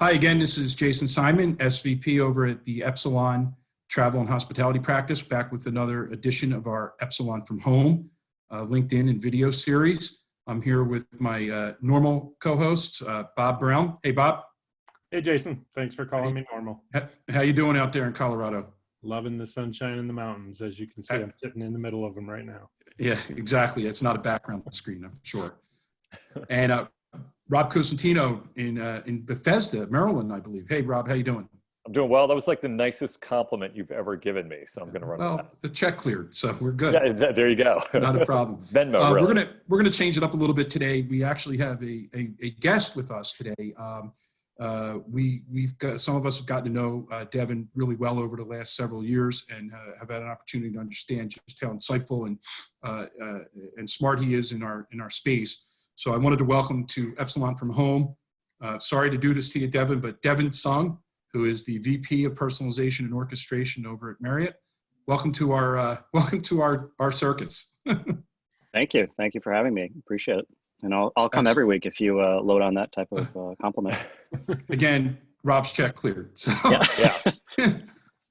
Hi again, this is Jason Simon, SVP over at the Epsilon Travel and Hospitality Practice, back with another edition of our Epsilon from Home LinkedIn and video series. I'm here with my normal co-host, Bob Brown. Hey, Bob. Hey, Jason. Thanks for calling me normal. How you doing out there in Colorado? Loving the sunshine in the mountains. As you can see, I'm sitting in the middle of them right now. Yeah, exactly. It's not a background screen, I'm sure. And Rob Cosentino in Bethesda, Maryland, I believe. Hey, Rob, how you doing? I'm doing well. That was like the nicest compliment you've ever given me, so I'm going to run with that. The check cleared, so we're good. Yeah, there you go. Not a problem. Venmo, really. We're gonna change it up a little bit today. We actually have a guest with us today. We've got, some of us have gotten to know Devin really well over the last several years, and have had an opportunity to understand just how insightful and smart he is in our space. So I wanted to welcome to Epsilon from Home. Sorry to do this to you, Devin, but Devin Sung, who is the VP of Personalization and Orchestration over at Marriott. Welcome to our circus. Thank you for having me. Appreciate it. And I'll come every week if you load on that type of compliment. Again, Rob's check cleared. So. Yeah.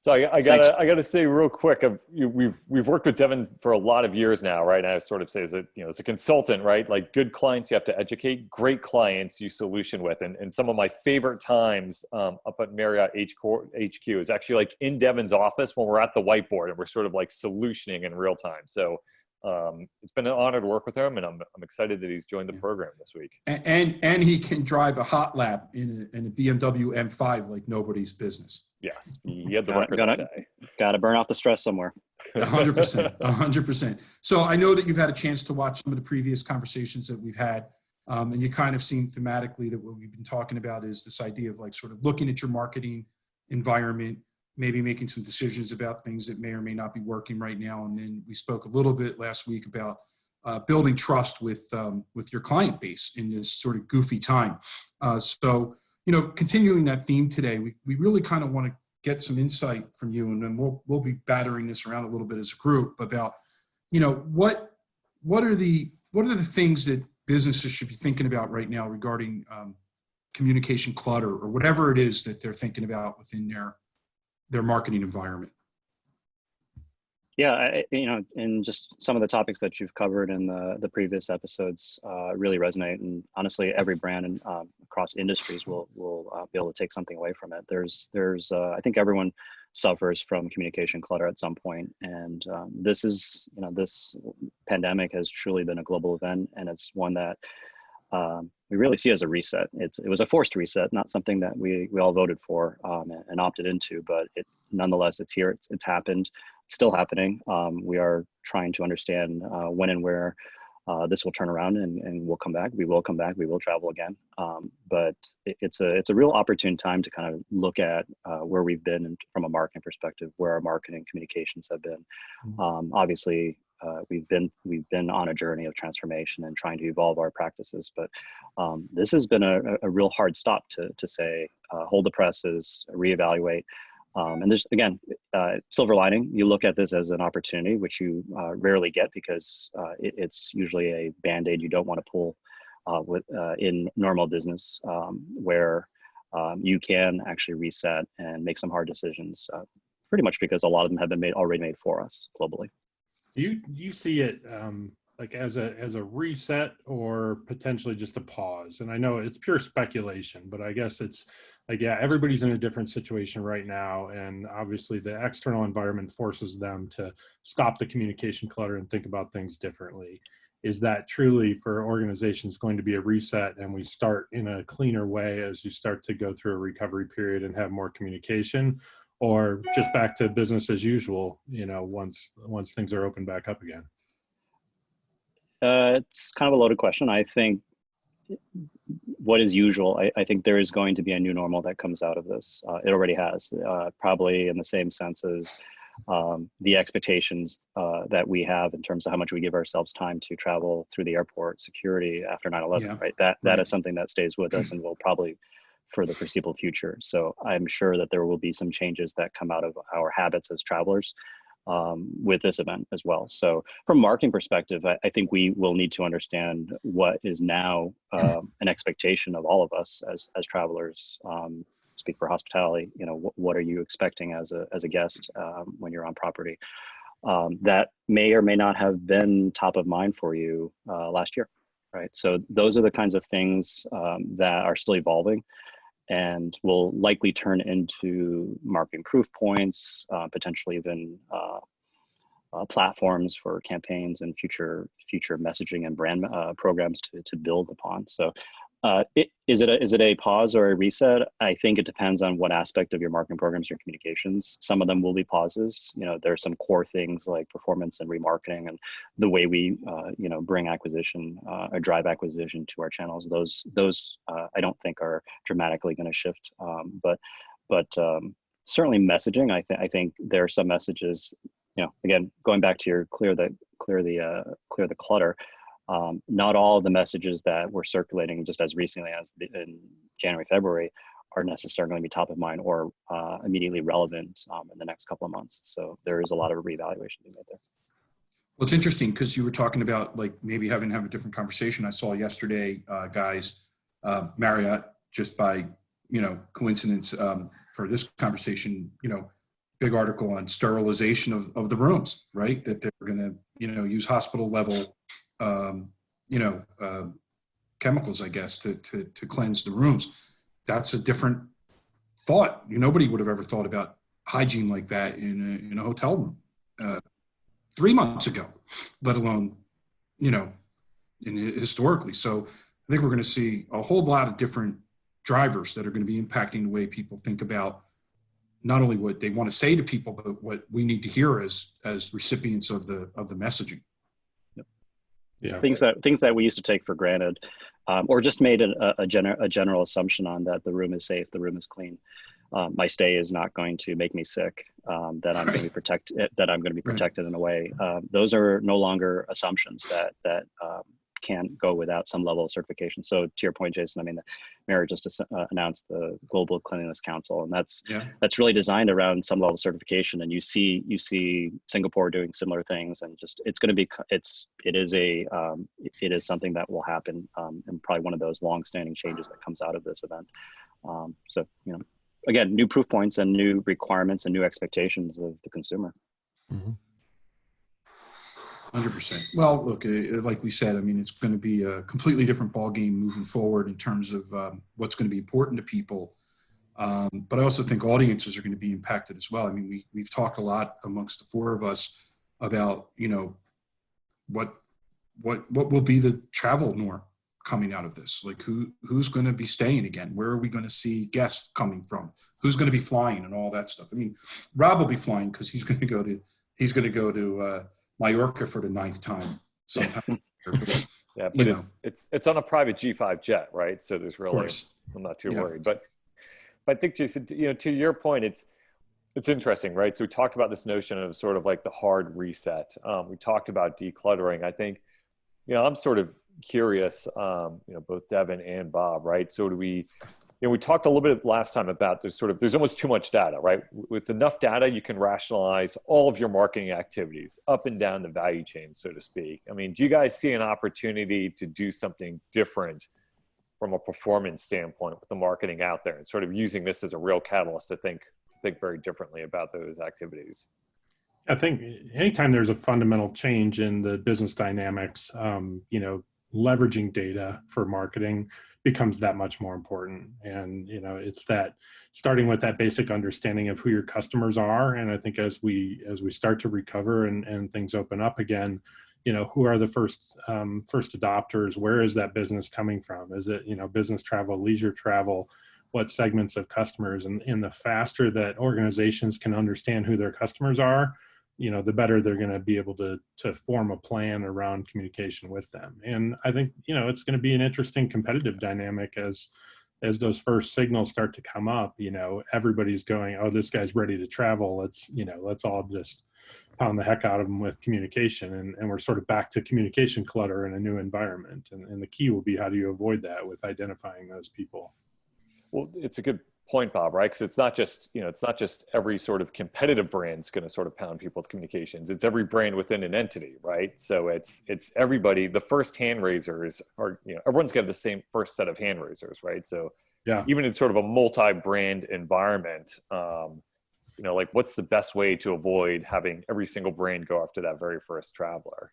So I gotta say real quick, we've worked with Devin for a lot of years now, right? And I sort of say as a consultant, right? Like good clients you have to educate, great clients you solution with, and some of my favorite times up at Marriott HQ is actually like in Devin's office when we're at the whiteboard and we're sort of like solutioning in real time. So it's been an honor to work with him, and I'm excited that he's joined the program this week. And he can drive a hot lap in a BMW M5 like nobody's business. Yes, he had the record that day. Got to burn off the stress somewhere. 100%, 100%. So I know that you've had a chance to watch some of the previous conversations that we've had, and you kind of seen thematically that what we've been talking about is this idea of like sort of looking at your marketing environment, maybe making some decisions about things that may or may not be working right now. And then we spoke a little bit last week about building trust with your client base in this sort of goofy time. So, continuing that theme today, we really kind of want to get some insight from you, and then we'll be battering this around a little bit as a group about, what are the things that businesses should be thinking about right now regarding communication clutter or whatever it is that they're thinking about within their marketing environment. Yeah, and just some of the topics that you've covered in the previous episodes really resonate, and honestly, every brand and across industries will be able to take something away from it. There's I think everyone suffers from communication clutter at some point, and this pandemic has truly been a global event, and it's one that we really see as a reset. It was a forced reset, not something that we all voted for and opted into, but nonetheless, it's here. It's happened. It's still happening. We are trying to understand when and where this will turn around, and we'll come back. We will come back. We will travel again. But it's a real opportune time to kind of look at where we've been and from a marketing perspective, where our marketing communications have been. Obviously, we've been on a journey of transformation and trying to evolve our practices, but this has been a real hard stop to say hold the presses, reevaluate. And there's, again, silver lining. You look at this as an opportunity, which you rarely get because it's usually a Band-Aid you don't want to pull in normal business, where you can actually reset and make some hard decisions, pretty much because a lot of them have been already made for us globally. Do you see it like as a reset or potentially just a pause? And I know it's pure speculation, but I guess it's like, yeah, everybody's in a different situation right now. And obviously the external environment forces them to stop the communication clutter and think about things differently. Is that truly for organizations going to be a reset, and we start in a cleaner way as you start to go through a recovery period and have more communication? Or just back to business as usual, once things are opened back up again? It's kind of a loaded question. I think what is usual, I think there is going to be a new normal that comes out of this. It already has, probably in the same sense as the expectations that we have in terms of how much we give ourselves time to travel through the airport, security after 9/11, right? That is something that stays with us and will probably for the foreseeable future. So I'm sure that there will be some changes that come out of our habits as travelers. with this event as well. So from a marketing perspective, I think we will need to understand what is now an expectation of all of us as travelers. Speak for hospitality, what are you expecting as a guest when you're on property? That may or may not have been top of mind for you last year, right? So those are the kinds of things that are still evolving and will likely turn into marketing proof points, potentially even platforms for campaigns and future messaging and brand programs to build upon. So is it a pause or a reset? I think it depends on what aspect of your marketing programs or communications. Some of them will be pauses. There's some core things like performance and remarketing and the way we bring acquisition or drive acquisition to our channels. Those I don't think are dramatically going to shift. But certainly messaging. I think there are some messages. Again, going back to your clear the clutter. Not all of the messages that were circulating just as recently as in January, February are necessarily going to be top of mind or immediately relevant in the next couple of months. So there is a lot of reevaluation being made there. Well, it's interesting because you were talking about like maybe having to have a different conversation. I saw yesterday, guys, Marriott, just by, coincidence for this conversation, big article on sterilization of the rooms, right? That they're going to, use hospital level chemicals, I guess, to cleanse the rooms. That's a different thought. Nobody would have ever thought about hygiene like that in a hotel room 3 months ago, let alone, historically. So I think we're going to see a whole lot of different drivers that are going to be impacting the way people think about not only what they want to say to people, but what we need to hear as recipients of the messaging. Yeah. Things that we used to take for granted, or just made a general assumption on that the room is safe, the room is clean. My stay is not going to make me sick. That I'm going to be protected in a way. Those are no longer assumptions that can't go without some level of certification. So to your point, Jason, I mean, Marriott just announced the Global Cleanliness Council, and that's really designed around some level of certification. And you see Singapore doing similar things, and just it is something that will happen, and probably one of those long-standing changes that comes out of this event. So again, new proof points and new requirements and new expectations of the consumer. Mm-hmm. 100%. Well, look, like we said, I mean, it's going to be a completely different ballgame moving forward in terms of what's going to be important to people. But I also think audiences are going to be impacted as well. I mean, we've talked a lot amongst the four of us about, what will be the travel norm coming out of this? Like who's going to be staying again? Where are we going to see guests coming from? Who's going to be flying and all that stuff? I mean, Rob will be flying because he's going to go to Mallorca for the 9th time sometime. Yeah, but it's on a private G5 jet, right? So there's really, I'm not too worried. But I think, Jason, to your point, it's interesting, right? So we talked about this notion of sort of like the hard reset. We talked about decluttering. I think, I'm sort of curious, both Devin and Bob, right? So we talked a little bit last time about there's almost too much data, right? With enough data, you can rationalize all of your marketing activities up and down the value chain, so to speak. I mean, do you guys see an opportunity to do something different from a performance standpoint with the marketing out there and sort of using this as a real catalyst to think very differently about those activities? I think anytime there's a fundamental change in the business dynamics, leveraging data for marketing becomes that much more important. And, it's that starting with that basic understanding of who your customers are. And I think as we start to recover and things open up again, who are the first adopters? Where is that business coming from? Is it, business travel, leisure travel? What segments of customers? And the faster that organizations can understand who their customers are, the better they're going to be able to form a plan around communication with them. And I think, it's going to be an interesting competitive dynamic as those first signals start to come up. Everybody's going, oh, this guy's ready to travel. Let's all just pound the heck out of them with communication. And we're sort of back to communication clutter in a new environment. And the key will be, how do you avoid that with identifying those people? Well, it's a good point, Bob, right? Because it's not just, it's not just every sort of competitive brand's going to sort of pound people with communications. It's every brand within an entity, right? So it's everybody. The first hand raisers are, everyone's got the same first set of hand raisers, right? So Yeah. even in sort of a multi-brand environment, like what's the best way to avoid having every single brand go after that very first traveler?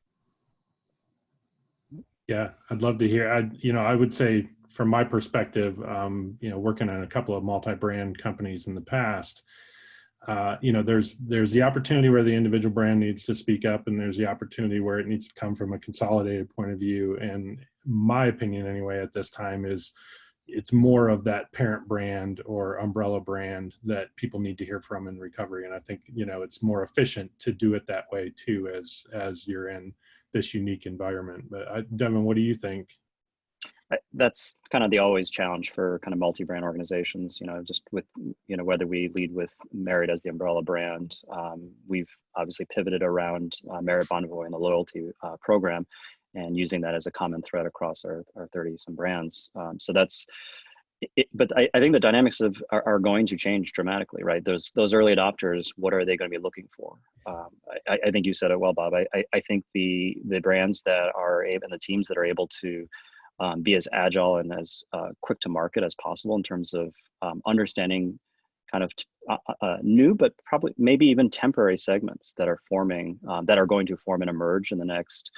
Yeah, I'd love to hear. I would say from my perspective, working on a couple of multi-brand companies in the past, there's the opportunity where the individual brand needs to speak up, and there's the opportunity where it needs to come from a consolidated point of view. And my opinion, anyway, at this time is it's more of that parent brand or umbrella brand that people need to hear from in recovery. And I think, it's more efficient to do it that way too, as you're in this unique environment. But Devin, what do you think? That's kind of the always challenge for kind of multi-brand organizations, just with, whether we lead with Marriott as the umbrella brand. We've obviously pivoted around Marriott Bonvoy and the loyalty program, and using that as a common thread across our 30 some brands. So that's it, but I think the dynamics are going to change dramatically, right? Those early adopters, what are they going to be looking for? I think you said it well, Bob. I think the brands that are able, and the teams that are able to be as agile and as quick to market as possible in terms of understanding kind of new, but probably maybe even temporary segments that are forming, that are going to form and emerge in the next,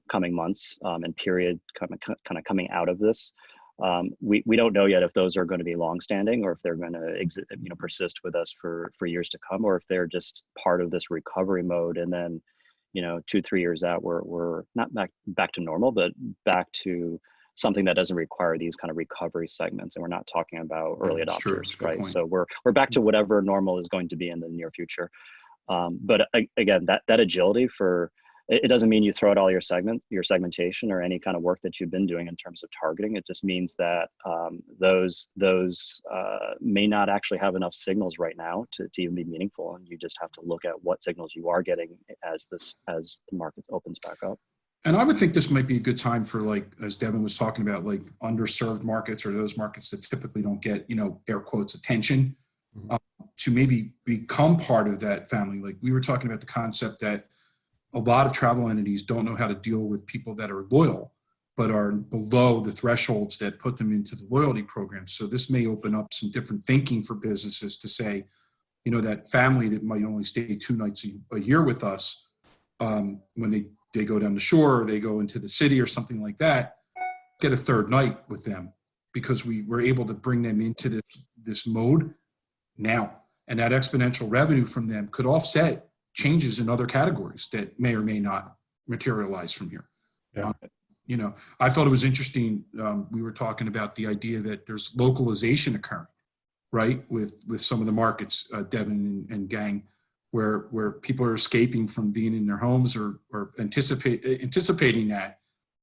coming months and period, kind of coming out of this. We don't know yet if those are going to be longstanding or if they're going to persist with us for years to come, or if they're just part of this recovery mode. And then, 2-3 years out, we're not back to normal, but back to something that doesn't require these kind of recovery segments. And we're not talking about early adopters, right? So we're back to whatever normal is going to be in the near future. But again, that agility it doesn't mean you throw out all your segmentation or any kind of work that you've been doing in terms of targeting. It just means that those may not actually have enough signals right now to even be meaningful. And you just have to look at what signals you are getting as the market opens back up. And I would think this might be a good time for, like, as Devin was talking about, like underserved markets or those markets that typically don't get, air quotes, attention, to maybe become part of that family. Like we were talking about the concept that a lot of travel entities don't know how to deal with people that are loyal, but are below the thresholds that put them into the loyalty program. So this may open up some different thinking for businesses to say, that family that might only stay 2 nights a year with us, when they go down the shore or they go into the city or something like that, get a third night with them because we were able to bring them into this mode now. And that exponential revenue from them could offset changes in other categories that may or may not materialize from here. Yeah. I thought it was interesting. We were talking about the idea that there's localization occurring, right? With some of the markets, Devin and gang, where people are escaping from being in their homes or anticipating that,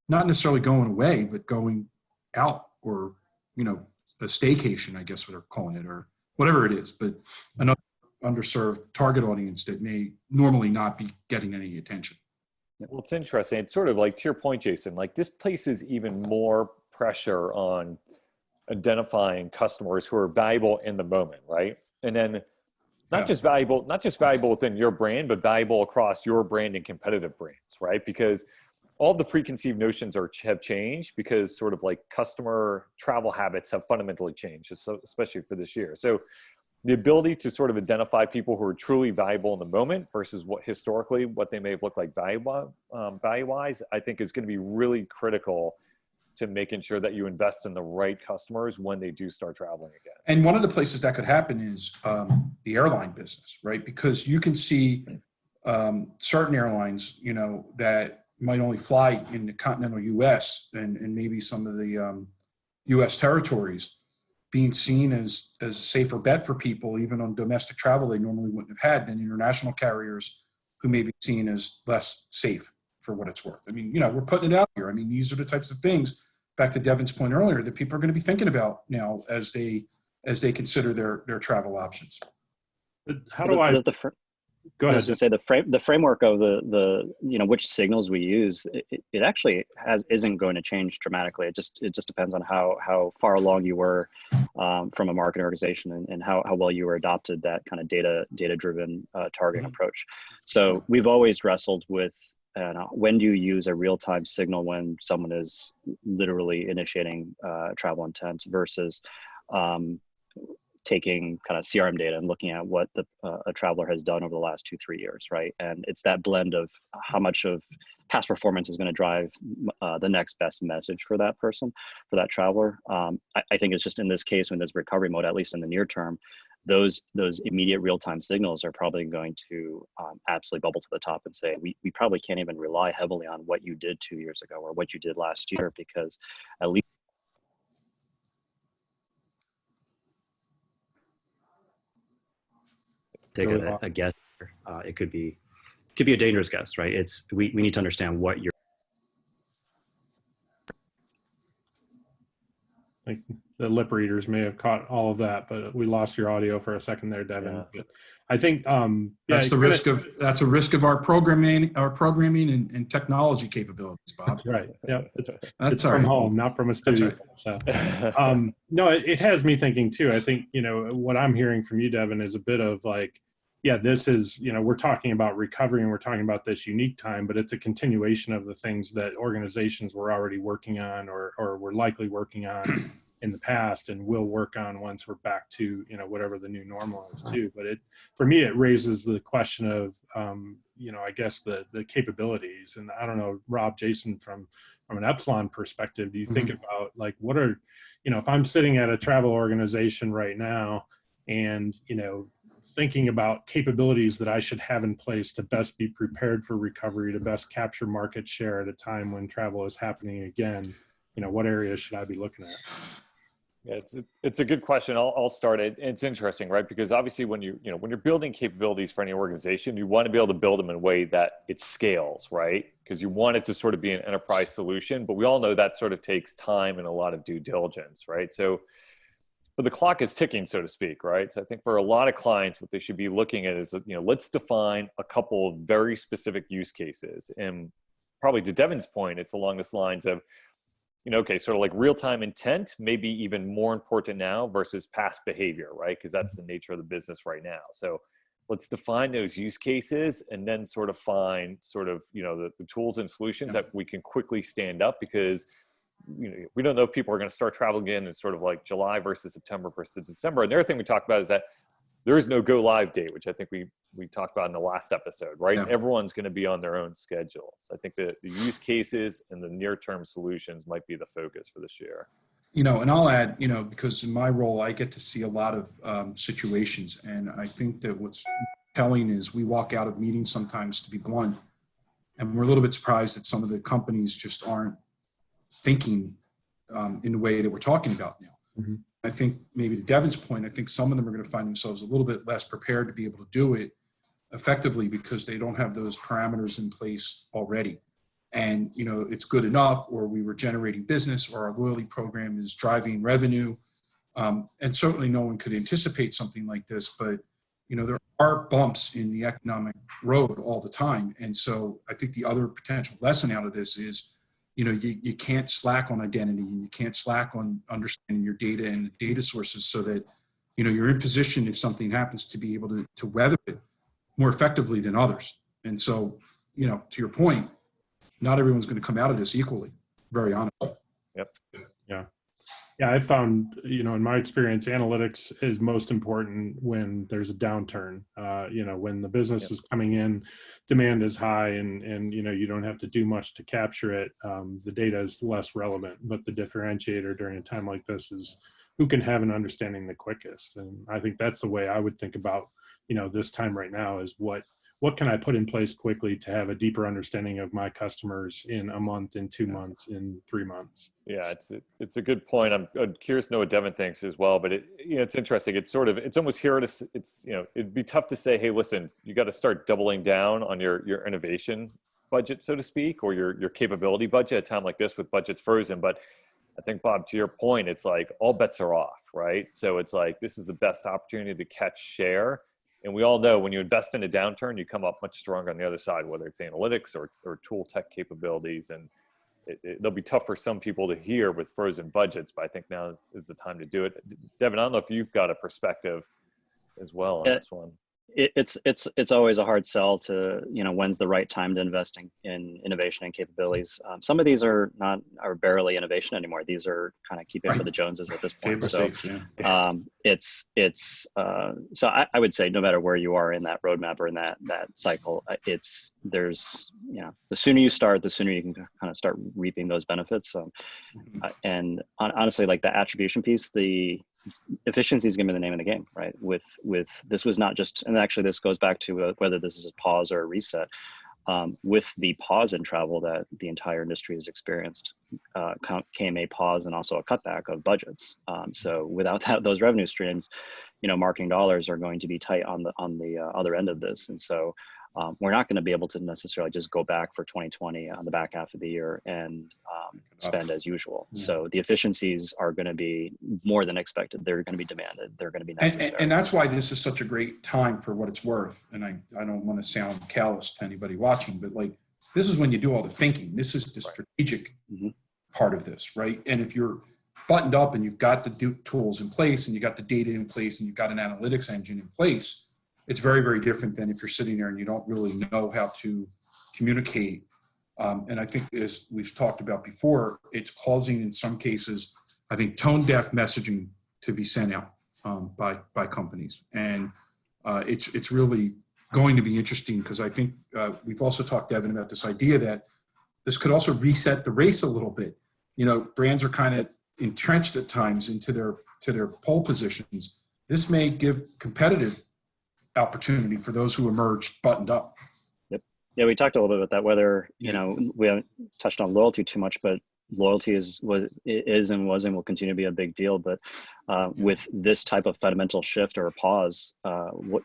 not necessarily going away, but going out or, a staycation, I guess what they're calling it, or whatever it is, but another underserved target audience that may normally not be getting any attention. Well, it's interesting. It's sort of like, to your point, Jason, like this places even more pressure on identifying customers who are valuable in the moment, right? And then not just valuable within your brand, but valuable across your brand and competitive brands, right? Because all the preconceived notions have changed because sort of like customer travel habits have fundamentally changed, especially for this year. So the ability to sort of identify people who are truly valuable in the moment versus what they may have looked like value-wise, I think is going to be really critical to making sure that you invest in the right customers when they do start traveling again. And one of the places that could happen is the airline business, right? Because you can see certain airlines, that might only fly in the continental U.S. and maybe some of the U.S. territories being seen as a safer bet for people, even on domestic travel they normally wouldn't have had, than international carriers who may be seen as less safe for what it's worth. I mean, we're putting it out here. I mean, these are the types of things, back to Devin's point earlier, that people are going to be thinking about now as they consider their travel options. How do I? Go I ahead. was going to say the framework of the which signals we use, it actually isn't going to change dramatically. It just depends on how far along you were from a market organization and how well you were adopted that kind of data driven targeting approach. So we've always wrestled with when do you use a real time signal when someone is literally initiating travel intent versus taking kind of CRM data and looking at what a traveler has done over the last 2-3 years, right? And it's that blend of how much of past performance is going to drive the next best message for that person, for that traveler. I think it's just in this case, when there's recovery mode, at least in the near term, those immediate real-time signals are probably going to absolutely bubble to the top and say, we probably can't even rely heavily on what you did 2 years ago or what you did last year, because at least take a guess. It could be a dangerous guess, right? We need to understand what you're. Like the lip readers may have caught all of that, but we lost your audio for a second there, Devin. Yeah. But I think that's a risk of our programming and technology capabilities, Bob. That's right. Yeah, That's it's all from right. home, not from a studio. Right. So, no, it has me thinking too. I think what I'm hearing from you, Devin, is a bit of like, yeah, this is we're talking about recovery and we're talking about this unique time, but it's a continuation of the things that organizations were already working on or were likely working on in the past and will work on once we're back to whatever the new normal is too. But for me it raises the question of I guess the capabilities. And I don't know, Rob, Jason, from an Epsilon perspective, do you think about like what are if I'm sitting at a travel organization right now and thinking about capabilities that I should have in place to best be prepared for recovery, to best capture market share at a time when travel is happening again, what areas should I be looking at? Yeah, it's a good question. I'll start it. It's interesting, right? Because obviously when you're building capabilities for any organization, you want to be able to build them in a way that it scales, right? Because you want it to sort of be an enterprise solution, but we all know that sort of takes time and a lot of due diligence, right? But the clock is ticking, so to speak, right? So I think for a lot of clients, what they should be looking at is, let's define a couple of very specific use cases. And probably to Devin's point, it's along this lines of, okay, sort of like real-time intent, maybe even more important now versus past behavior, right? Because that's the nature of the business right now. So let's define those use cases and then sort of find the tools and solutions that we can quickly stand up, because we don't know if people are going to start traveling again in sort of like July versus September versus December. And the other thing we talked about is that there is no go live date, which I think we talked about in the last episode, right? Yeah. Everyone's going to be on their own schedules. I think the use cases and the near-term solutions might be the focus for this year. And I'll add, because in my role, I get to see a lot of situations. And I think that what's telling is we walk out of meetings sometimes, to be blunt, and we're a little bit surprised that some of the companies just aren't thinking in the way that we're talking about now. Mm-hmm. I think maybe to Devin's point, I think some of them are going to find themselves a little bit less prepared to be able to do it effectively because they don't have those parameters in place already. And, it's good enough, or we were generating business, or our loyalty program is driving revenue. And certainly no one could anticipate something like this, but, there are bumps in the economic road all the time. And so I think the other potential lesson out of this is, you can't slack on identity, and you can't slack on understanding your data and the data sources so that, you're in position if something happens to be able to weather it more effectively than others. And so, to your point, not everyone's going to come out of this equally, very honestly. Yep. Yeah, I found, in my experience, analytics is most important when there's a downturn. When the business is coming in, demand is high, and you don't have to do much to capture it. The data is less relevant, but the differentiator during a time like this is who can have an understanding the quickest. And I think that's the way I would think about, this time right now is what can I put in place quickly to have a deeper understanding of my customers in a month, in 2 months, in 3 months? Yeah, it's a good point. I'm curious to know what Devin thinks as well, but it's interesting. It's almost here it'd be tough to say, hey, listen, you got to start doubling down on your innovation budget, so to speak, or your capability budget at a time like this with budgets frozen. But I think, Bob, to your point, it's like all bets are off, right? So it's like, this is the best opportunity to catch share. And we all know when you invest in a downturn, you come up much stronger on the other side, whether it's analytics or tool tech capabilities. And it'll be tough for some people to hear with frozen budgets, but I think now is the time to do it. Devin, I don't know if you've got a perspective as well on this one. It's always a hard sell to, when's the right time to invest in innovation and capabilities. Some of these are barely innovation anymore. These are kind of keeping up with the Joneses at this point. So so I would say no matter where you are in that roadmap or in that cycle, the sooner you start, the sooner you can kind of start reaping those benefits. And honestly, like the attribution piece, the efficiency is going to be the name of the game, right? With this was not just, and actually this goes back to whether this is a pause or a reset. With the pause in travel that the entire industry has experienced, came a pause and also a cutback of budgets. So without those revenue streams, marketing dollars are going to be tight on the other end of this, and so. We're not going to be able to necessarily just go back for 2020 on the back half of the year and spend as usual. Yeah. So the efficiencies are going to be more than expected. They're going to be demanded. They're going to be necessary. And that's why this is such a great time for what it's worth. And I don't want to sound callous to anybody watching, but like, this is when you do all the thinking. This is the strategic part of this, right? And if you're buttoned up and you've got the tools in place and you got the data in place and you've got an analytics engine in place, it's very, very different than if you're sitting there and you don't really know how to communicate. And I think, as we've talked about before, it's causing, in some cases, I think, tone-deaf messaging to be sent out by companies. And it's really going to be interesting because I think we've also talked, Devin, about this idea that this could also reset the race a little bit. Brands are kind of entrenched at times into their pole positions. This may give competitive opportunity for those who emerged buttoned up. Yep. Yeah, we talked a little bit about that, whether, we haven't touched on loyalty too much, but loyalty is and was and will continue to be a big deal. But with this type of fundamental shift or a pause,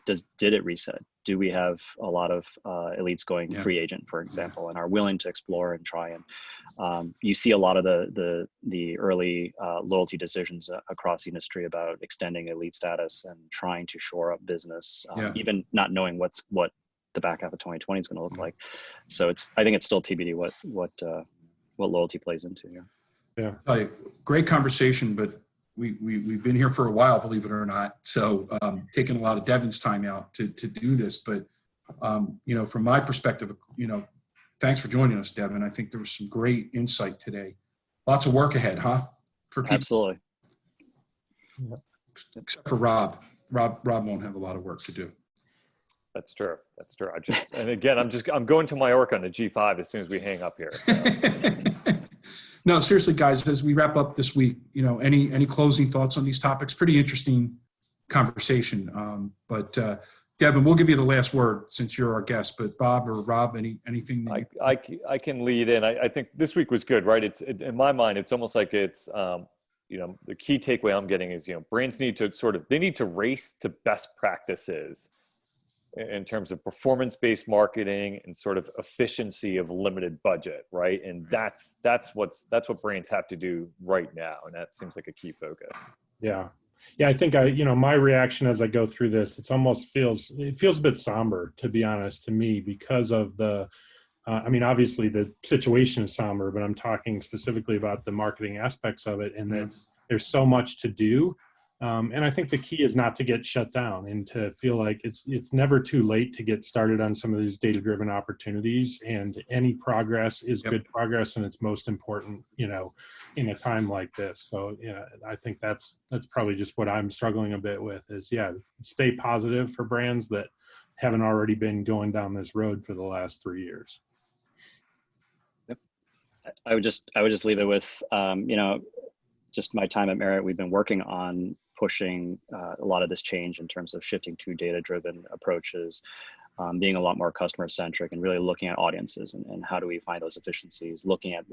did it reset? Do we have a lot of elites going free agent, for example, and are willing to explore and try? And you see a lot of the early loyalty decisions across the industry about extending elite status and trying to shore up business, even not knowing what the back half of 2020 is going to look like. So I think it's still TBD what loyalty plays into. Yeah. Great conversation, but we've been here for a while, believe it or not. So taking a lot of Devin's time out to do this, but from my perspective, thanks for joining us, Devin. I think there was some great insight today. Lots of work ahead, huh? For people. Absolutely. Except for Rob. Rob won't have a lot of work to do. That's true. And again, I'm going to Mallorca on the G5 as soon as we hang up here. So. No, seriously, guys, as we wrap up this week, any closing thoughts on these topics? Pretty interesting conversation. But Devin, we'll give you the last word since you're our guest, but Bob or Rob, anything? I can lead in. I think this week was good, right? In my mind, it's almost like it's, the key takeaway I'm getting is, brands need to race to best practices in terms of performance-based marketing and sort of efficiency of limited budget, right? And that's what brands have to do right now, and that seems like a key focus. Yeah, I think my reaction as I go through this, it feels a bit somber, to be honest, to me, because of the. Obviously the situation is somber, but I'm talking specifically about the marketing aspects of it, and that there's so much to do. And I think the key is not to get shut down and to feel like it's never too late to get started on some of these data-driven opportunities, and any progress is good progress, and it's most important, in a time like this. So, I think that's probably just what I'm struggling a bit with is, stay positive for brands that haven't already been going down this road for the last 3 years. Yep. I would just leave it with, just my time at Marriott. We've been working on pushing a lot of this change in terms of shifting to data-driven approaches, being a lot more customer-centric, and really looking at audiences and how do we find those efficiencies, looking at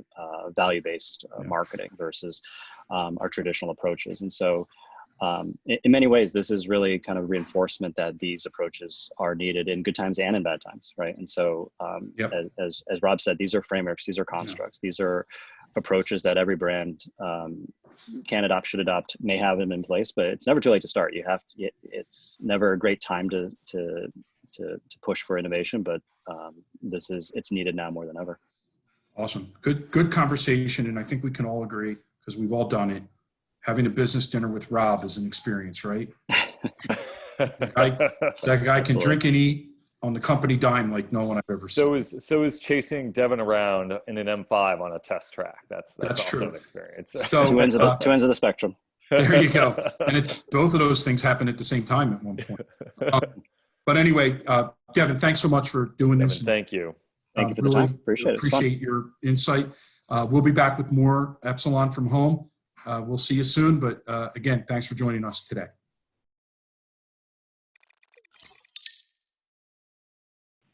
value-based marketing versus our traditional approaches. And so in many ways, this is really kind of reinforcement that these approaches are needed in good times and in bad times, right? And so, Yep. as Rob said, these are frameworks, these are constructs, these are approaches that every brand can adopt, should adopt, may have them in place, but it's never too late to start. It's never a great time to push for innovation, but it's needed now more than ever. Awesome. Good conversation. And I think we can all agree, because we've all done it. Having a business dinner with Rob is an experience, right? That guy can drink and eat on the company dime like no one I've ever seen. So is chasing Devin around in an M5 on a test track. That's also true. an experience. So two ends of the spectrum. There you go. And both of those things happen at the same time at one point. But anyway, Devin, thanks so much for doing this. Devin, thank you. Thank you for really the time. Appreciate it. Appreciate your insight. We'll be back with more Epsilon from home. We'll see you soon. But again, thanks for joining us today.